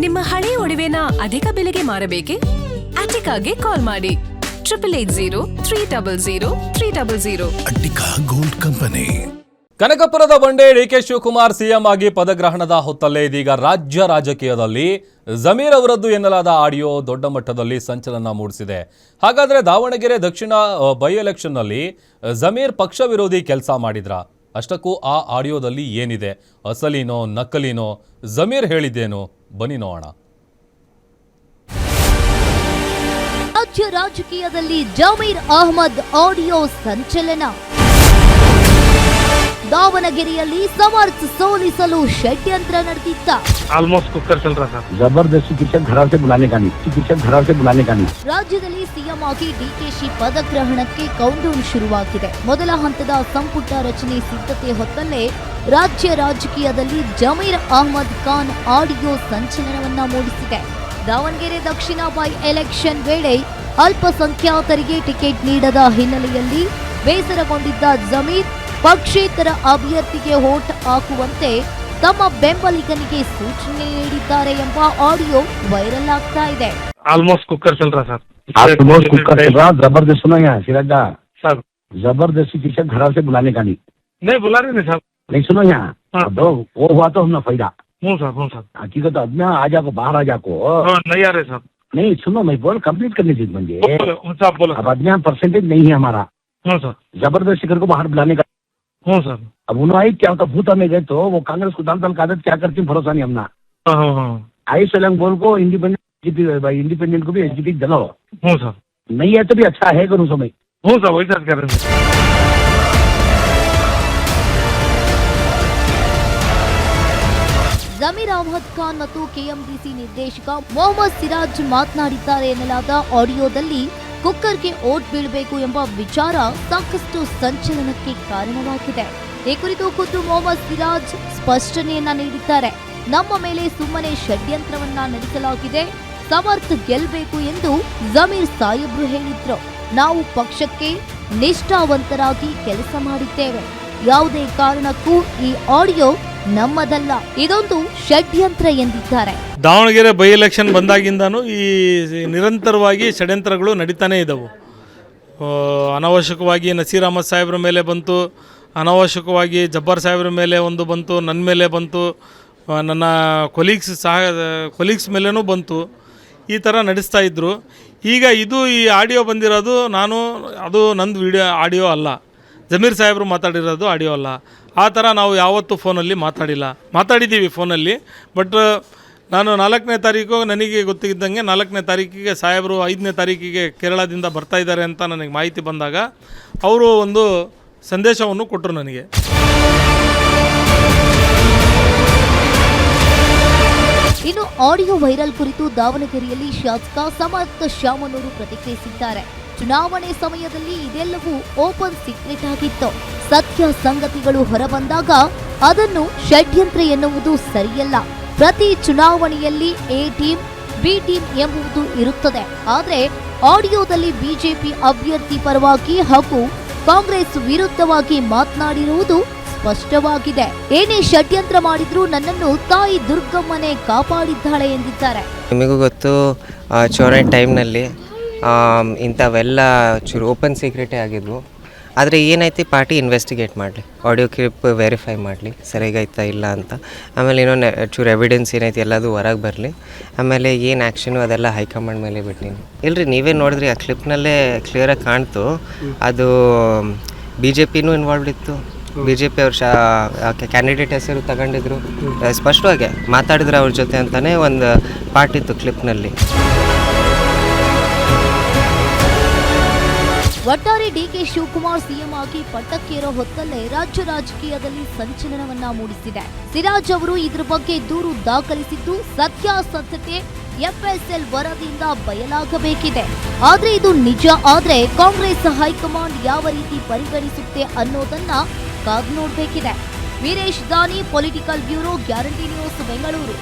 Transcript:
ನಿಮ್ಮ ಹಳೆ ಒಡವೆನ ಅಧಿಕ ಬೆಲೆಗೆ ಮಾರಬೇಕೆ? ಅಟಿಕಾಗೆ ಕಾಲ್ ಮಾಡಿ 8880 ಅಟಿಕಾ ಗೋಲ್ಡ್ ಕಂಪನಿ. ಕನಕಪುರದ ಬಂಡೆ ಡಿಕೆ ಶಿವಕುಮಾರ್ ಸಿಎಂ ಆಗಿ ಪದಗ್ರಹಣದ ಹೊತ್ತಲ್ಲೇ ಇದೀಗ ರಾಜ್ಯ ರಾಜಕೀಯದಲ್ಲಿ ಜಮೀರ್ ಅವರದ್ದು ಎನ್ನಲಾದ ಆಡಿಯೋ ದೊಡ್ಡ ಮಟ್ಟದಲ್ಲಿ ಸಂಚಲನ ಮೂಡಿಸಿದೆ. ಹಾಗಾದ್ರೆ ದಾವಣಗೆರೆ ದಕ್ಷಿಣ ಬೈ ಎಲೆಕ್ಷನ್ನಲ್ಲಿ ಜಮೀರ್ ಪಕ್ಷ ವಿರೋಧಿ ಕೆಲಸ ಮಾಡಿದ್ರ? ಅಷ್ಟಕ್ಕೂ ಆ ಆಡಿಯೋದಲ್ಲಿ ಏನಿದೆ, ಅಸಲಿನೋ ನಕಲಿನೋ, ಜಮೀರ್ ಹೇಳಿದ್ದೇನು? ಬನ್ನಿ ನೋಡೋಣ. ರಾಜ್ಯ ರಾಜಕೀಯದಲ್ಲಿ ಜಮೀರ್ ಅಹ್ಮದ್ ಆಡಿಯೋ ಸಂಚಲನ. ದಾವಣಗೆರೆಯಲ್ಲಿ ಸಮರ್ಥ್ ಸೋಲಿಸಲು ಷಡ್ಯಂತ್ರ ನಡೆದಿದ್ದ. ಆಲ್ಮೋಸ್ಟ್ ಕುಕ್ಕರ್ ಚಲ್ ರहा था. जबरदस्ती पीछे घर से बुलाने का नहीं. ರಾಜ್ಯದಲ್ಲಿ ಸಿಎಂ ಆಗಿ ಡಿಕೆಶಿ ಪದಗ್ರಹಣಕ್ಕೆ ಕೌಂಟ್ಡೌನ್ ಶುರುವಾಗಿದೆ. ಮೊದಲ ಹಂತದ ಸಂಪುಟ ರಚನೆ ಸಿದ್ಧತೆ ಹೊತ್ತಲ್ಲೇ ರಾಜ್ಯ ರಾಜಕೀಯದಲ್ಲಿ ಜಮೀರ್ ಅಹ್ಮದ್ ಖಾನ್ ಆಡಿಯೋ ಸಂಚಲನವನ್ನ ಮೂಡಿಸಿದೆ. ದಾವಣಗೆರೆ ದಕ್ಷಿಣ ಬೈ ಎಲೆಕ್ಷನ್ ವೇಳೆ ಅಲ್ಪಸಂಖ್ಯಾತರಿಗೆ ಟಿಕೆಟ್ ನೀಡದ ಹಿನ್ನೆಲೆಯಲ್ಲಿ ಬೇಸರಗೊಂಡಿದ್ದ ಜಮೀರ್ ಪಕ್ಷೇತರ ಅಭ್ಯರ್ಥಿಗೆ ವೋಟ್ ಹಾಕುವಂತೆ ತಮ್ಮ ಬೆಂಬಲಿಗನಿಗೆ ಸೂಚನೆ ನೀಡಿದ್ದಾರೆ ಎಂಬ ಆಡಿಯೋ ವೈರಲ್ ಆಗ್ತಾ ಇದೆ. ಆಲ್ಮೋಸ್ಟ್ ಕುಕ್ಕರ್ ಚಲ್ रहा था. जबरदस्ती सुनो यहाँ सिराजा साहब, जबरदस्ती पीछे घर से बुलाने का नहीं बुला रहे नहीं साहब. नहीं सुनो यहाँ दो वो हुआ तो हमने फायदा. हूँ साहब. हकीकत अब ना आ जाको बाहर आ जाको नहीं आ रहे साहब. नहीं सुनो मैं बोल कंप्लीट करनी चाहिए मुझे. साहब बोलो. अब अभी परसेंटेज नहीं है हमारा. हूँ सर. जबरदस्ती करके बाहर बुलाने का. हूँ सर. अब उन्होंने क्या होता भूत में गए तो वो कांग्रेस को दाल का आदत क्या करती भरोसा नहीं हमना. आई सलंग बोल को इंडिपेंडेंट को भी एसजीपी दिलाओ. हूँ सर. नहीं है तो भी अच्छा है करूँ समय. हूँ सर वही सर कर रहे हैं. ಜಮೀರ್ ಅಹ್ಮದ್ ಖಾನ್ ಮತ್ತು ಕೆಎಂಡಿಸಿ ನಿರ್ದೇಶಕ ಮೊಹಮ್ಮದ್ ಸಿರಾಜ್ ಮಾತನಾಡಿದ್ದಾರೆ ಎನ್ನಲಾದ ಆಡಿಯೋದಲ್ಲಿ ಕುಕ್ಕರ್ಗೆ ಓಟ್ ಬೀಳಬೇಕು ಎಂಬ ವಿಚಾರ ಸಾಕಷ್ಟು ಸಂಚಲನಕ್ಕೆ ಕಾರಣವಾಗಿದೆ. ಈ ಕುರಿತು ಖುದ್ದು ಮೊಹಮ್ಮದ್ ಸಿರಾಜ್ ಸ್ಪಷ್ಟನೆಯನ್ನ ನೀಡಿದ್ದಾರೆ. ನಮ್ಮ ಮೇಲೆ ಸುಮ್ಮನೆ ಷಡ್ಯಂತ್ರವನ್ನ ನಡೆಸಲಾಗಿದೆ, ಸಮರ್ಥ್ ಗೆಲ್ಲಬೇಕು ಎಂದು ಜಮೀರ್ ಸಾಹೇಬ್ರು ಹೇಳಿದ್ರು. ನಾವು ಪಕ್ಷಕ್ಕೆ ನಿಷ್ಠಾವಂತರಾಗಿ ಕೆಲಸ ಮಾಡಿದ್ದೇವೆ, ಯಾವುದೇ ಕಾರಣಕ್ಕೂ ಈ ಆಡಿಯೋ ನಮ್ಮದಲ್ಲ, ಇದೊಂದು ಷಡ್ಯಂತ್ರ ಎಂದಿದ್ದಾರೆ. ದಾವಣಗೆರೆ ಬೈ ಎಲೆಕ್ಷನ್ ಬಂದಾಗಿಂದನೂ ಈ ನಿರಂತರವಾಗಿ ಷಡ್ಯಂತ್ರಗಳು ನಡೀತಾನೇ ಇದ್ದವು. ಅನಾವಶ್ಯಕವಾಗಿ ನಸೀರ್ ಅಹಮದ್ ಸಾಹೇಬ್ರ ಮೇಲೆ ಬಂತು, ಅನಾವಶ್ಯಕವಾಗಿ ಜಬ್ಬಾರ್ ಸಾಹೇಬ್ರ ಮೇಲೆ ಒಂದು ಬಂತು, ನನ್ನ ಮೇಲೆ ಬಂತು, ನನ್ನ ಕೊಲೀಗ್ಸ್ ಮೇಲೇನೂ ಬಂತು. ಈ ಥರ ನಡೆಸ್ತಾ ಇದ್ದರು. ಈಗ ಈ ಆಡಿಯೋ ಬಂದಿರೋದು ಅದು ನಂದು ಆಡಿಯೋ ಅಲ್ಲ, ಜಮೀರ್ ಸಾಹೇಬರು ಮಾತಾಡಿರೋದು ಆಡಿಯೋ ಅಲ್ಲ. ಆ ಥರ ನಾವು ಯಾವತ್ತೂ ಫೋನಲ್ಲಿ ಮಾತಾಡಿದ್ದೀವಿ ಫೋನಲ್ಲಿ. ಬಟ್ ನಾನು 4ನೇ ತಾರೀಕು ನನಗೆ ಗೊತ್ತಿದ್ದಂಗೆ 4ನೇ ತಾರೀಕಿಗೆ ಸಾಹೇಬರು 5ನೇ ತಾರೀಕಿಗೆ ಕೇರಳದಿಂದ ಬರ್ತಾ ಇದ್ದಾರೆ ಅಂತ ನನಗೆ ಮಾಹಿತಿ ಬಂದಾಗ ಅವರು ಒಂದು ಸಂದೇಶವನ್ನು ಕೊಟ್ಟರು ನನಗೆ. ಇನ್ನು ಆಡಿಯೋ ವೈರಲ್ ಕುರಿತು ದಾವಣಗೆರೆಯಲ್ಲಿ ಶಾಸಕ ಸಮರ್ಥ್ ಶಾಮನೂರು ಪ್ರತಿಕ್ರಿಯಿಸಿದ್ದಾರೆ. ಚುನಾವಣೆ ಸಮಯದಲ್ಲಿ ಇದೆಲ್ಲವೂ ಓಪನ್ ಸೀಕ್ರೆಟ್ ಆಗಿತ್ತು. ಸತ್ಯ ಸಂಗತಿಗಳು ಹೊರಬಂದಾಗ ಅದನ್ನು ಷಡ್ಯಂತ್ರ ಎನ್ನುವುದು ಸರಿಯಲ್ಲ. ಪ್ರತಿ ಚುನಾವಣೆಯಲ್ಲಿ ಎ ಟೀಮ್ ಬಿ ಟೀಮ್ ಎಂಬುದು ಇರುತ್ತದೆ. ಆದರೆ ಆಡಿಯೋದಲ್ಲಿ ಬಿಜೆಪಿ ಅಭ್ಯರ್ಥಿ ಪರವಾಗಿ ಹಾಗೂ ಕಾಂಗ್ರೆಸ್ ವಿರುದ್ಧವಾಗಿ ಮಾತನಾಡಿರುವುದು ಸ್ಪಷ್ಟವಾಗಿದೆ. ಏನೇ ಷಡ್ಯಂತ್ರ ಮಾಡಿದ್ರೂ ನನ್ನನ್ನು ತಾಯಿ ದುರ್ಗಮ್ಮನೆ ಕಾಪಾಡಿದ್ದಾಳೆ ಎಂದಿದ್ದಾರೆ. ನಿಮಗೂ ಗೊತ್ತು, ಚುನಾವಣೆ ಟೈಮ್ನಲ್ಲಿ ಇಂಥವೆಲ್ಲ ಚೂರು ಓಪನ್ ಸೀಕ್ರೆಟೇ ಆಗಿದ್ವು. ಆದರೆ ಏನೈತಿ, ಪಾರ್ಟಿ ಇನ್ವೆಸ್ಟಿಗೇಟ್ ಮಾಡಲಿ, ಆಡಿಯೋ ಕ್ಲಿಪ್ ವೆರಿಫೈ ಮಾಡಲಿ ಸರಿಯಾಗೈತಾ ಇಲ್ಲ ಅಂತ. ಆಮೇಲೆ ಇನ್ನೊಂದು ಚೂರು ಎವಿಡೆನ್ಸ್ ಏನೈತಿ ಎಲ್ಲದು ಹೊರಗೆ ಬರಲಿ. ಆಮೇಲೆ ಏನು ಆ್ಯಕ್ಷನು ಅದೆಲ್ಲ ಹೈಕಮಾಂಡ್ ಮೇಲೆ ಬಿಟ್ಟಿನಿ. ಇಲ್ಲರಿ, ನೀವೇ ನೋಡಿದ್ರಿ ಆ ಕ್ಲಿಪ್ನಲ್ಲೇ ಕ್ಲಿಯರಾಗಿ ಕಾಣ್ತು. ಅದು BJPನೂ ಇನ್ವಾಲ್ವ್ಡ್ ಇತ್ತು. BJP ಅವ್ರ ಕ್ಯಾಂಡಿಡೇಟ್ ಹೆಸರು ತಗೊಂಡಿದ್ರು, ಸ್ಪಷ್ಟವಾಗಿ ಮಾತಾಡಿದ್ರು ಅವ್ರ ಜೊತೆ ಅಂತಲೇ ಒಂದು ಪಾರ್ಟ್ ಇತ್ತು ಕ್ಲಿಪ್ನಲ್ಲಿ. ಒಟ್ಟಾರೆ ಡಿಕೆ ಶಿವಕುಮಾರ್ ಸಿಎಂ ಆಗಿ ಪಟ್ಟಕ್ಕೇರೋ ಹೊತ್ತಲ್ಲೇ ರಾಜ್ಯ ರಾಜಕೀಯದಲ್ಲಿ ಸಂಚಲನವನ್ನ ಮೂಡಿಸಿದೆ. ಸಿರಾಜ್ ಅವರು ಇದ್ರ ಬಗ್ಗೆ ದೂರು ದಾಖಲಿಸಿದ್ದು ಸತ್ಯಾಸತ್ಯತೆ FSL ವರದಿಯಿಂದ ಬಯಲಾಗಬೇಕಿದೆ. ಆದ್ರೆ ಇದು ನಿಜ ಆದ್ರೆ ಕಾಂಗ್ರೆಸ್ ಹೈಕಮಾಂಡ್ ಯಾವ ರೀತಿ ಪರಿಗಣಿಸುತ್ತೆ ಅನ್ನೋದನ್ನ ಕಾದು ನೋಡಬೇಕಿದೆ. ವೀರೇಶ್ ದಾನಿ, political bureau, guarantee news, Bengaluru.